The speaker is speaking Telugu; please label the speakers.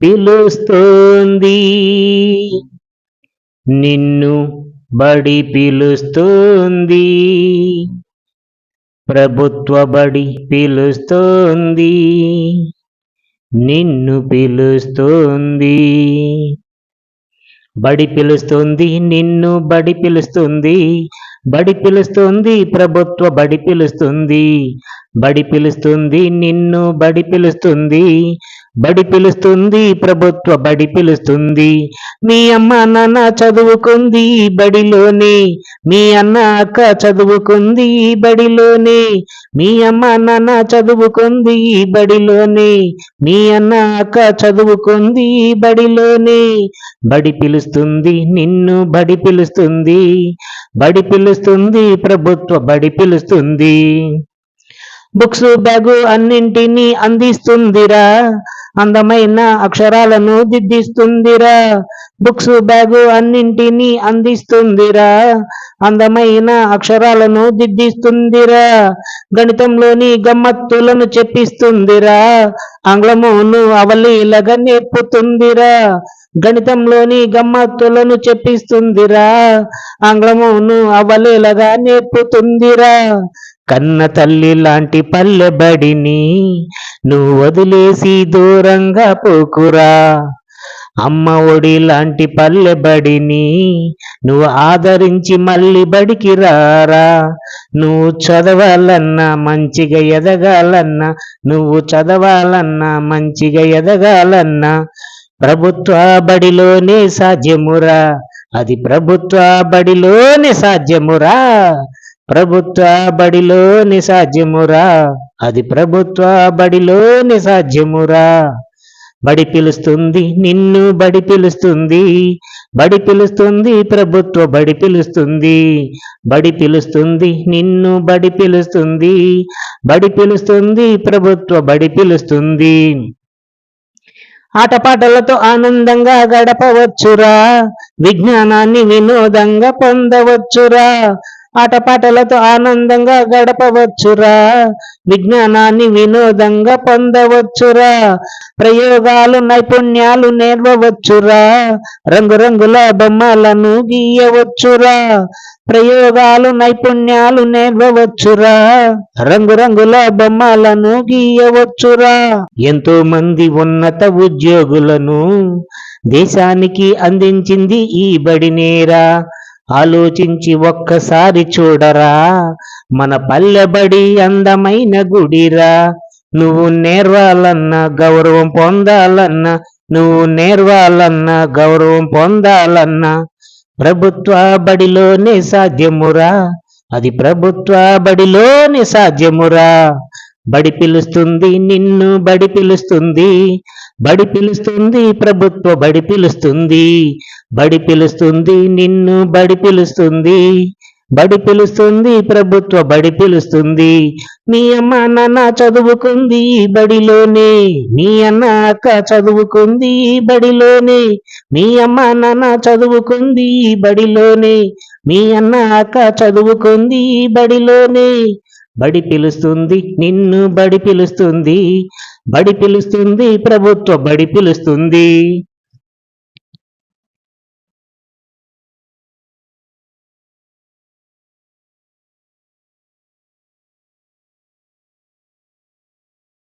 Speaker 1: పిలుస్తోంది, నిన్ను బడి పిలుస్తోంది, ప్రభుత్వ బడి పిలుస్తోంది, నిన్ను పిలుస్తోంది. బడి పిలుస్తుంది, నిన్ను బడి పిలుస్తుంది, బడి పిలుస్తుంది, ప్రభుత్వ బడి పిలుస్తుంది, బడి పిలుస్తుంది, నిన్ను బడి పిలుస్తుంది, బడి పిలుస్తుంది, ప్రభుత్వ బడి పిలుస్తుంది. మీ అమ్మ నాన్న చదువుకుంది బడిలోనే, మీ అన్న అక్క చదువుకుంది బడిలోనే, మీ అమ్మ నాన్న చదువుకుంది బడిలోనే, మీ అన్న అక్క చదువుకుంది బడిలోనే. బడి పిలుస్తుంది, నిన్ను బడి పిలుస్తుంది, బడి పిలుస్తుంది, ప్రభుత్వ బడి పిలుస్తుంది. బుక్స్ బ్యాగు అన్నింటినీ అందిస్తుందిరా, అందమైన అక్షరాలను దిద్దిస్తుందిరా. బుక్స్ బ్యాగు అన్నింటినీ అందిస్తుందిరా, అందమైన అక్షరాలను దిద్దిస్తుందిరా. గణితంలోని గమ్మత్తులను చెప్పిస్తుందిరా, ఆంగ్లమును అవలీలగా నేర్పుతుందిరా. గణితంలోని గమ్మత్తులను చెప్పిస్తుందిరా, ఆంగ్లమును అవలీలగా నేర్పుతుందిరా. కన్న తల్లి లాంటి పల్లె బడిని నువ్వు వదిలేసి దూరంగా పోకురా, అమ్మ ఒడి లాంటి పల్లె బడిని నువ్వు ఆదరించి మళ్ళీ బడికి రారా. నువ్వు చదవాలన్నా మంచిగా ఎదగాలన్నా, నువ్వు చదవాలన్నా మంచిగా ఎదగాలన్నా ప్రభుత్వ బడిలోనే సాధ్యమురా, అది ప్రభుత్వ బడిలోనే సాధ్యమురా, ప్రభుత్వ బడిలోని సాధ్యమురా, అది ప్రభుత్వ బడిలోని సాధ్యమురా. బడి పిలుస్తుంది, నిన్ను బడి పిలుస్తుంది, బడి పిలుస్తుంది, ప్రభుత్వ బడి పిలుస్తుంది, బడి పిలుస్తుంది, నిన్ను బడి పిలుస్తుంది, బడి పిలుస్తుంది, ప్రభుత్వ బడి పిలుస్తుంది. ఆటపాటలతో ఆనందంగా గడపవచ్చురా, విజ్ఞానాన్ని వినోదంగా పొందవచ్చురా. ఆటపాటలతో ఆనందంగా గడపవచ్చురా, విజ్ఞానాన్ని వినోదంగా పొందవచ్చురా. ప్రయోగాలు నైపుణ్యాలు నేర్వవచ్చురా, రంగురంగుల బొమ్మలను గీయవచ్చురా. ప్రయోగాలు నైపుణ్యాలు నేర్వవచ్చురా, రంగురంగుల బొమ్మలను గీయవచ్చురా. ఎంతో మంది ఉన్నత ఉద్యోగులను దేశానికి అందించింది ఈ బడినేరా. ఆలోచించి ఒక్కసారి చూడరా, మన పల్లెబడి అందమైన గుడిరా. నువ్వు నేర్వాలన్నా గౌరవం పొందాలన్నా, నువ్వు నేర్వాలన్నా గౌరవం పొందాలన్నా ప్రభుత్వ బడిలోనే సాధ్యమురా, అది ప్రభుత్వ బడిలోనే సాధ్యమురా. బడి పిలుస్తుంది, నిన్ను బడి పిలుస్తుంది, బడి పిలుస్తుంది, ప్రభుత్వ బడి పిలుస్తుంది, బడి పిలుస్తుంది, నిన్ను బడి పిలుస్తుంది, బడి పిలుస్తుంది, ప్రభుత్వ బడి పిలుస్తుంది. మీ అమ్మ నాన్న చదువుకుంది బడిలోనే, మీ అన్న అక్క చదువుకుంది బడిలోనే, మీ అమ్మ నాన్న చదువుకుంది బడిలోనే, మీ అన్న అక్క చదువుకుంది బడిలోనే. బడి పిలుస్తుంది, నిన్ను బడి పిలుస్తుంది, బడి పిలుస్తుంది, ప్రభుత్వ బడి పిలుస్తుంది.